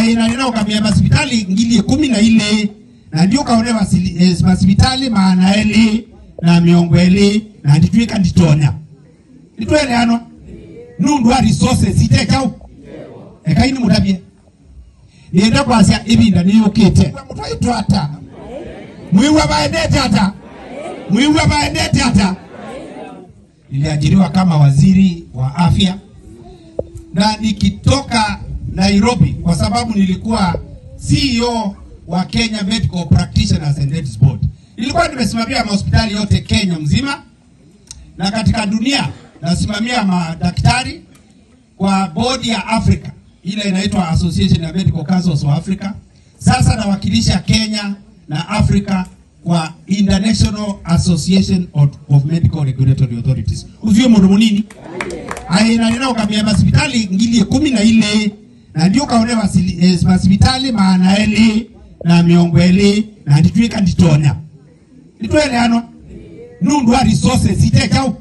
aina nina kamia hospitali ngili 14 na ndio kaone hospitali maana ele na miongwele na nditwika nditonya nditwele ano nundu wa resources itekau ekaini mutabye nienda kwasia ibinda niyokete mutwaitwa ata mwiwa baendete ata niliajiriwa kama waziri wa afya na nikitoka Nairobi kwa sababu nilikuwa CEO wa Kenya Medical Practitioners and Health Board. Nilikuwa nimesimamia hospitali yote Kenya mzima na katika dunia nasimamia madaktari kwa bodi ya Africa ile inaitwa Association of Medical Councils of Africa. Sasa nawakilisha Kenya na Africa kwa International Association of Medical Regulatory Authorities. Uzio munini? Aina nina kamia hospitali ngili 14 na ndio kaone hospitali maana ele na miongwele na nditwika nditonya nditwele ano nundu wa resources itekau